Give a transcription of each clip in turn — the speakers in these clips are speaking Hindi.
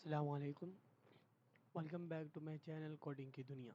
अस्सलामुअलैकुम। Welcome back to my channel coding की दुनिया।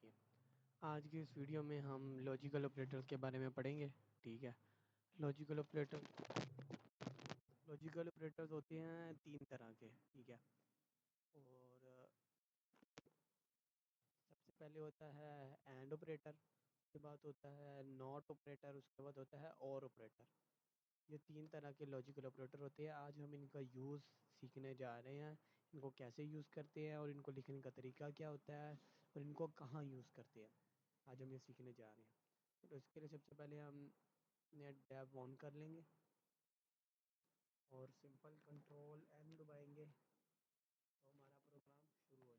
ठीक है। आज की इस वीडियो में हम लॉजिकल ऑपरेटर्स के बारे में पढ़ेंगे। ठीक है। लॉजिकल ऑपरेटर लॉजिकल ऑपरेटर्स होते हैं तीन तरह के। ठीक है। और सबसे पहले होता है एंड ऑपरेटर, उसके बाद होता है नॉट ऑपरेटर, उसके बाद होता है और ऑपरेटर। ये तीन तरह के लॉजिकल ऑपरेटर होते हैं। आज हम इनका यूज़ सीखने जा रहे हैं, इनको कैसे यूज़ करते हैं और इनको लिखने का तरीका क्या होता है और इनको कहाँ यूज़ करते हैं, आज हम ये सीखने जा रहे हैं। तो इसके लिए सबसे पहले हम नेट टैब ऑन कर लेंगे और सिंपल कंट्रोल एन दबाएंगे तो हमारा प्रोग्राम शुरू हो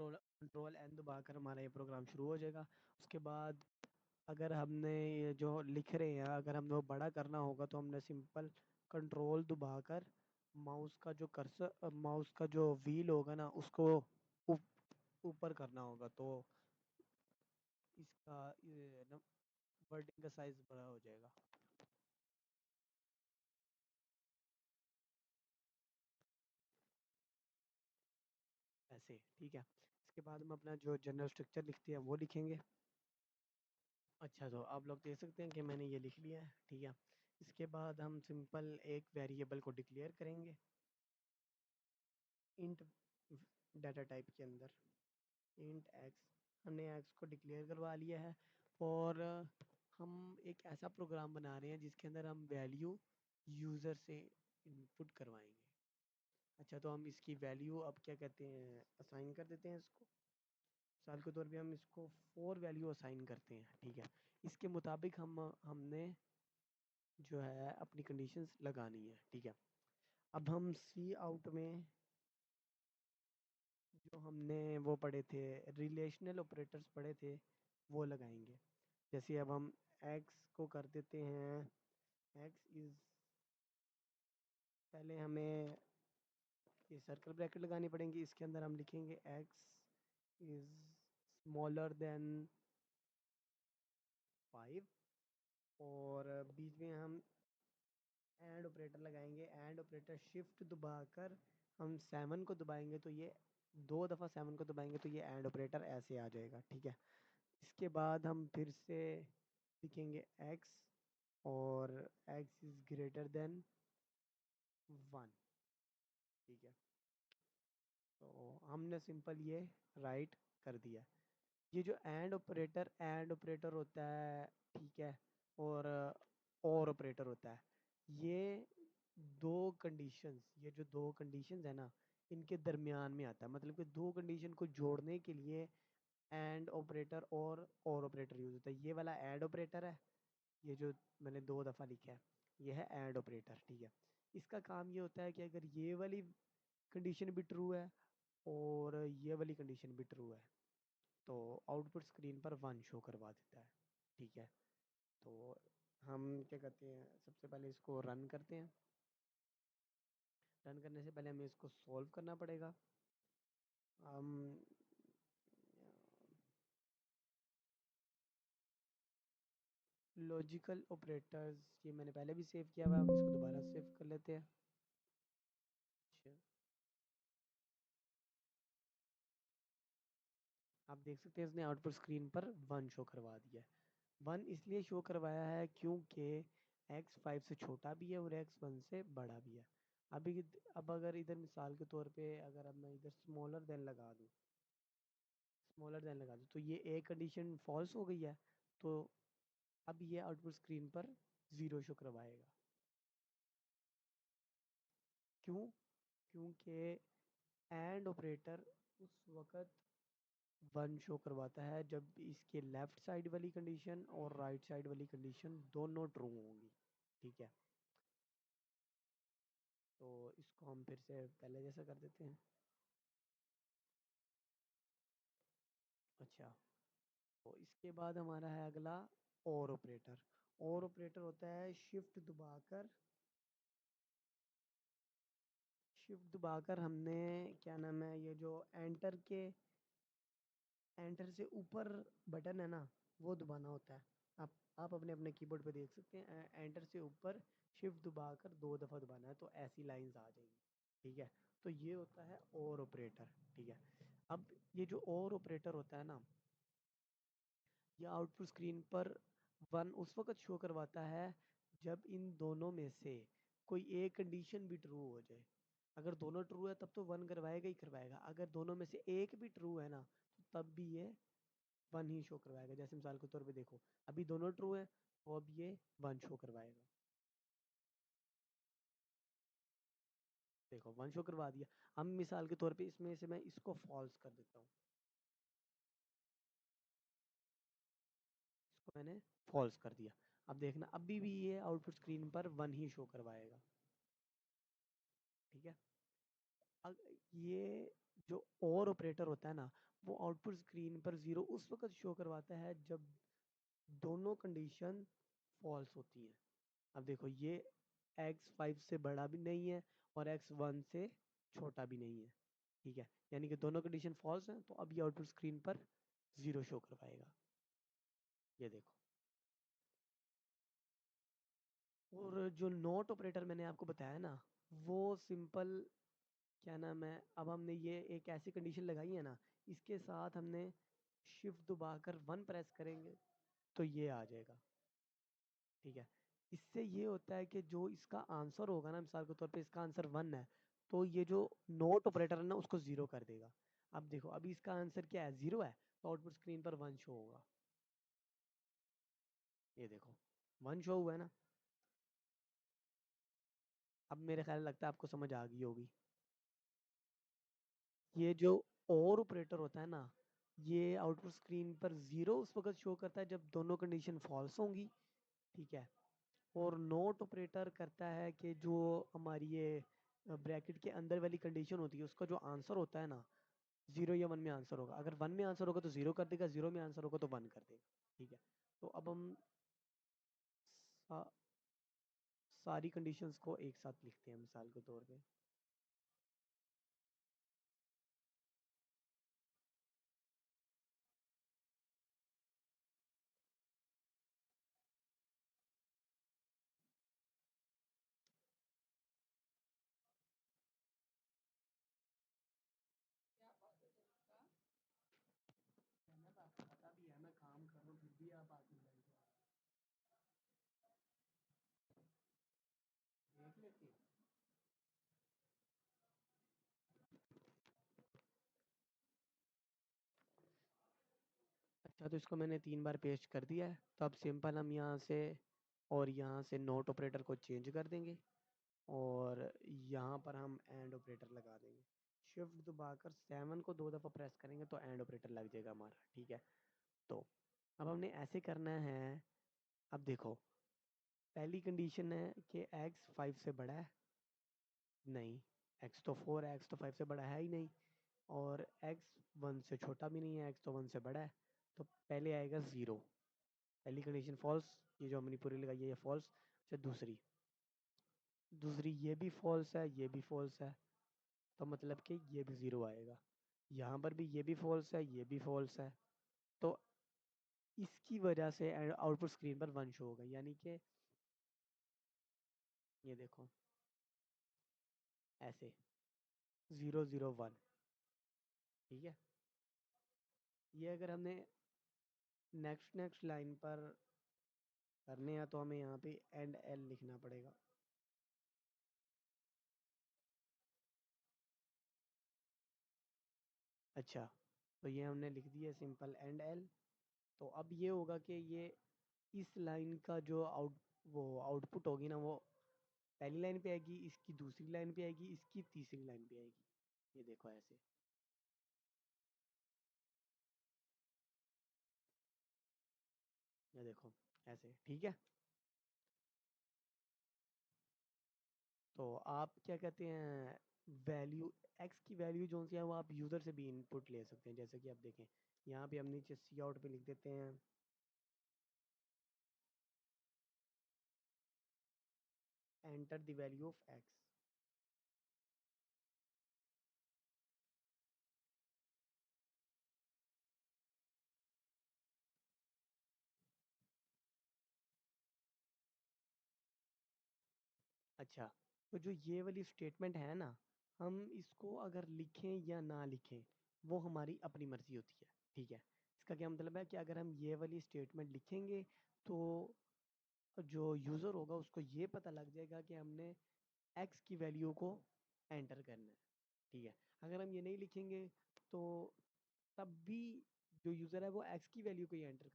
जाएगा। कंट्रोल एन दबाकर हमारा ये प्रोग्राम शुरू हो जाएगा। उसके बाद अगर हमने ये जो लिख रहे हैं अगर हमें वो बड़ा करना होगा तो हमने सिंपल कंट्रोल दबाकर माउस का जो व्हील होगा ना उसको ऊपर करना होगा तो इसका ये ना वर्डिंग का साइज बड़ा हो जाएगा। ऐसे ठीक है। इसके बाद हम अपना जो जनरल स्ट्रक्चर लिखते हैं वो लिखेंगे। अच्छा, तो आप लोग देख सकते हैं कि मैंने ये लिख लिया है। ठीक है। इसके बाद हम सिंपल एक वेरिएबल को डिक्लेयर करेंगे इंट डाटा टाइप के अंदर। इंट एक्स, हमने एक्स को डिक्लेयर करवा लिया है। और हम एक ऐसा प्रोग्राम बना रहे हैं जिसके अंदर हम वैल्यू यूज़र से इनपुट करवाएंगे। अच्छा, तो हम इसकी वैल्यू अब क्या कहते हैं असाइन कर देते हैं इसको। मिसाल के तौर पे हम इसको 4 वैल्यू असाइन करते हैं। ठीक है। इसके मुताबिक हमने जो है अपनी कंडीशंस लगानी है। ठीक है। अब हम सी आउट में जो हमने वो पढ़े थे रिलेशनल ऑपरेटर्स पढ़े थे वो लगाएंगे। जैसे अब हम x को कर देते हैं x इज, पहले हमें ये सर्कल ब्रैकेट लगानी पड़ेंगी। इसके अंदर हम लिखेंगे x इज स्मॉलर देन 5 और बीच में हम एंड ऑपरेटर लगाएंगे। एंड ऑपरेटर शिफ्ट दबाकर हम 7 को दबाएंगे तो ये 2 दफ़ा 7 को दबाएंगे तो ये एंड ऑपरेटर ऐसे आ जाएगा। ठीक है। इसके बाद हम फिर से लिखेंगे x और x इज ग्रेटर देन 1। ठीक है। तो हमने सिंपल ये राइट कर दिया। ये जो एंड ऑपरेटर होता है, ठीक है, और ऑपरेटर होता है, ये ये जो दो कंडीशंस है ना इनके दरमियान में आता है। मतलब कि दो कंडीशन को जोड़ने के लिए एंड ऑपरेटर और ऑपरेटर यूज होता है। ये वाला एंड ऑपरेटर है, ये जो मैंने 2 दफ़ा लिखा है ये है एंड ऑपरेटर। ठीक है। इसका काम ये होता है कि अगर ये वाली कंडीशन भी ट्रू है और ये वाली कंडीशन भी ट्रू है तो आउटपुट स्क्रीन पर 1 शो करवा देता है। ठीक है। तो हम क्या करते हैं सबसे पहले इसको रन करते हैं। रन करने से पहले हमें इसको सॉल्व करना पड़ेगा। हम लॉजिकल ऑपरेटर्स ये मैंने पहले भी सेव किया हुआ है, हम इसको दोबारा सेव कर लेते हैं। अच्छा, आप देख सकते हैं इसने आउटपुट स्क्रीन पर 1 शो करवा दिया है। 1 इसलिए शो करवाया है क्योंकि x 5 से छोटा भी है और x 1 से बड़ा भी है। अभी अब अगर इधर मिसाल के तौर पे अगर अब मैं इधर स्मॉलर देन लगा दूँ तो ये एक कंडीशन फॉल्स हो गई है। तो अब ये आउटपुट स्क्रीन पर 0 शो करवाएगा। क्यों? क्योंकि एंड ऑपरेटर उस वक्त 1 शो करवाता है जब इसके लेफ्ट साइड वाली कंडीशन और राइट साइड वाली कंडीशन दोनों ट्रू होंगी। ठीक है। तो इसको हम फिर से पहले जैसा कर देते हैं। अच्छा, तो इसके बाद हमारा है अगला और ऑपरेटर। और ऑपरेटर होता है शिफ्ट दबाकर हमने क्या नाम है ये जो एंटर से ऊपर बटन है ना वो दबाना होता है। आप अपने अपने कीबोर्ड पे देख सकते हैं, एंटर से ऊपर शिफ्ट दबाकर 2 दफ़ा दबाना है तो ऐसी लाइंस आ जाएंगी। ठीक है, तो ये होता है और ऑपरेटर। ठीक है, अब ये जो और ऑपरेटर होता है ना, ये आउटपुट स्क्रीन पर 1 उस वक्त शो करवाता है जब इन दोनों में से कोई एक कंडीशन भी ट्रू हो जाए। अगर दोनों ट्रू है तब तो 1 करवाएगा ही करवाएगा, अगर दोनों में से एक भी ट्रू है ना तो तब भी ये 1 ही शो करवाएगा। जैसे मिसाल के तौर पे देखो, अभी दोनों ट्रू है तो अब ये 1 शो करवाएगा। देखो 1 शो करवा दिया। हम मिसाल के तौर पे इसमें से मैं इसको फॉल्स कर देता हूँ, इसको मैंने फॉल्स कर दिया। अब देखना अभी भी ये आउटपुट स्क्रीन पर 1 ही शो करवाएगा। ठीक है, ये जो और ऑपरेटर होता है ना, वो आउटपुट स्क्रीन पर 0 उस वक्त शो करवाता है जब दोनों कंडीशन फॉल्स होती हैं। अब देखो ये x 5 से बड़ा भी नहीं है और x 1 से छोटा भी नहीं है। ठीक है, यानी कि दोनों कंडीशन फॉल्स हैं तो अब ये आउटपुट स्क्रीन पर 0 शो करवाएगा। ये देखो। और जो नोट ऑपरेटर मैंने आपको बताया ना, वो सिंपल, क्या नाम है, अब हमने ये एक ऐसी कंडीशन लगाई है ना, इसके साथ हमने शिफ्ट दबाकर 1 प्रेस करेंगे तो ये आ जाएगा। ठीक है, इससे ये होता है कि जो इसका आंसर होगा ना, मिसाल के तौर पे इसका आंसर 1 है तो ये जो नोट ऑपरेटर है ना उसको 0 कर देगा। अब देखो अभी इसका आंसर क्या है, 0 है, तो आउटपुट स्क्रीन पर 1 शो होगा। ये देखो 1 शो हुआ है ना। अब मेरे ख्याल लगता है आपको समझ आ गई होगी। ये जो और ऑपरेटर होता है ना, ये आउटपुट स्क्रीन पर 0 उस वक्त शो करता है जब दोनों कंडीशन फॉल्स होंगी। ठीक है, और नोट ऑपरेटर करता है कि जो हमारी ये ब्रैकेट के अंदर वाली कंडीशन होती है उसका जो आंसर होता है ना, 0 या 1 में आंसर होगा, अगर 1 में आंसर होगा तो 0 कर देगा, 0 में आंसर होगा तो 1 कर देगा। ठीक है, तो अब हम सा, सारी कंडीशंस को एक साथ लिखते हैं मिसाल के तौर पे। आपको पता भी है मैं काम कर रहा हूँ फिर भी आप आगे देख लेते। अच्छा, तो इसको मैंने 3 बार पेस्ट कर दिया है, तो अब सिंपल हम यहाँ से और यहाँ से नोट ऑपरेटर को चेंज कर देंगे और यहाँ पर हम एंड ऑपरेटर लगा देंगे। शिफ्ट दबाकर 7 को 2 दफ़ा प्रेस करेंगे तो एंड ऑपरेटर लग जाएगा हमारा। ठीक है, तो अब हमने ऐसे करना है। अब देखो, पहली कंडीशन है कि x 5 से बड़ा है, नहीं, x तो 4 है, x तो 5 से बड़ा है ही नहीं, और x 1 से छोटा भी नहीं है, x तो 1 से बड़ा है, तो पहले आएगा 0। पहली कंडीशन फॉल्स, ये जो हमने पूरी लगाई है ये फॉल्स। अच्छा, दूसरी दूसरी ये भी फॉल्स है, ये भी फॉल्स है, तो मतलब कि ये भी 0 आएगा। यहाँ पर भी ये भी फॉल्स है, ये भी फॉल्स है, तो इसकी वजह से आउटपुट स्क्रीन पर 1 शो होगा, यानी कि ये देखो ऐसे 0 0 1। ठीक है, ये अगर हमने नेक्स्ट नेक्स्ट लाइन पर करने हैं तो हमें यहाँ पे एंड एल लिखना पड़ेगा। अच्छा, तो ये हमने लिख दिया सिंपल एंड एल। तो अब ये होगा कि ये इस लाइन का जो वो आउटपुट होगी ना, वो पहली लाइन पे आएगी, इसकी दूसरी लाइन पे आएगी, इसकी तीसरी लाइन पे आएगी। ये देखो ऐसे। ये देखो ऐसे। ठीक है, तो आप क्या कहते हैं, वैल्यू एक्स की वैल्यू जो सी है वो आप यूज़र से भी इनपुट ले सकते हैं। जैसे कि आप देखें, यहाँ पे हम नीचे सी आउट पे लिख देते हैं enter the value of x. अच्छा, तो जो ये वाली स्टेटमेंट है ना, हम इसको अगर लिखें या ना लिखें वो हमारी अपनी मर्जी होती है, ठीक है। इसका क्या मतलब है कि अगर हम ये वाली स्टेटमेंट लिखेंगे तो जो यूज़र होगा उसको ये पता लग जाएगा कि हमने एक्स की वैल्यू को एंटर करना है, ठीक है। अगर हम ये नहीं लिखेंगे तो तब भी जो यूज़र है वो एक्स की वैल्यू को ही एंटर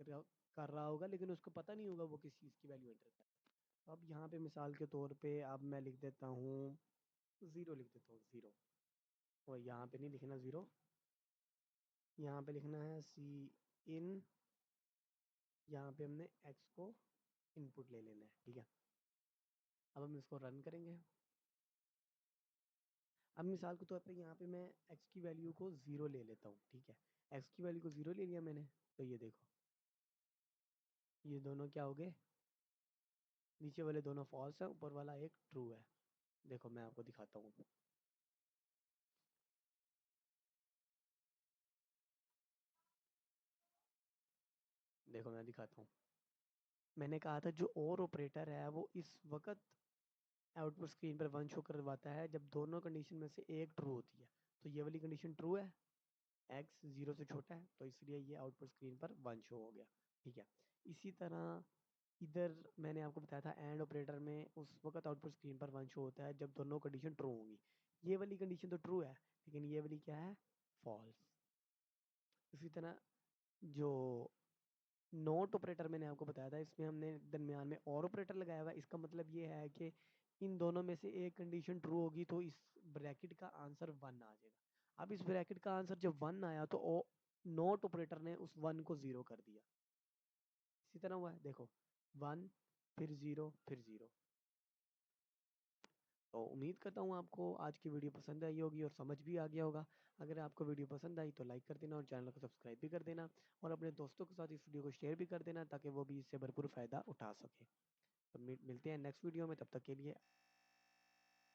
कर रहा होगा, लेकिन उसको पता नहीं होगा वो किस चीज़ की वैल्यू एंटर कर रहा है। तो अब यहाँ पे मिसाल के तौर पे अब मैं लिख देता हूँ ज़ीरो, लिख देता हूँ ज़ीरो। और यहाँ पे नहीं लिखना ज़ीरो, यहाँ पे लिखना है सी इन। यहाँ पे हमने एक्स को इनपुट ले लेना है, ठीक है। अब हम इसको रन करेंगे। अब मिसाल के तौर पे यहाँ पे मैं एक्स की वैल्यू को ज़ीरो ले लेता हूँ, ठीक है। एक्स की वैल्यू को ज़ीरो ले लिया मैंने, तो ये देखो ये दोनों क्या हो गए, नीचे वाले दोनों फॉल्स है, ऊपर वाला एक ट्रू है। देखो मैं आपको दिखाता हूँ, देखो मैं दिखाता हूँ। मैंने कहा था जो और ऑपरेटर है वो इस वक्त आउटपुट स्क्रीन पर वन शो करवाता है जब दोनों कंडीशन में से एक ट्रू होती है। तो ये वाली कंडीशन ट्रू है, एक्स जीरो से छोटा है, तो इसलिए ये आउटपुट स्क्रीन पर वन शो हो गया, ठीक है। इसी तरह इधर मैंने आपको बताया था एंड ऑपरेटर में उस वक्त आउटपुट स्क्रीन पर वन शो होता है जब दोनों कंडीशन ट्रू होंगी। ये वाली कंडीशन तो ट्रू है, लेकिन ये वाली क्या है, फॉल्स। इसी तरह जो नोट ऑपरेटर मैंने आपको बताया था, इसमें हमने दरमियान में और ऑपरेटर लगाया हुआ है। इसका मतलब ये है कि इन दोनों में से एक कंडीशन ट्रू होगी तो इस ब्रैकेट का आंसर वन आ जाएगा। अब इस ब्रैकेट का आंसर जब वन आया तो नोट ऑपरेटर ने उस वन को जीरो कर दिया। इसी तरह हुआ है, देखो वन फिर जीरो फिर जीरो। तो उम्मीद करता हूँ आपको आज की वीडियो पसंद आई होगी और समझ भी आ गया होगा। अगर आपको वीडियो पसंद आई तो लाइक कर देना और चैनल को सब्सक्राइब भी कर देना, और अपने दोस्तों के साथ इस वीडियो को शेयर भी कर देना ताकि वो भी इससे भरपूर फ़ायदा उठा सके। तो मिलते हैं नेक्स्ट वीडियो में, तब तक के लिए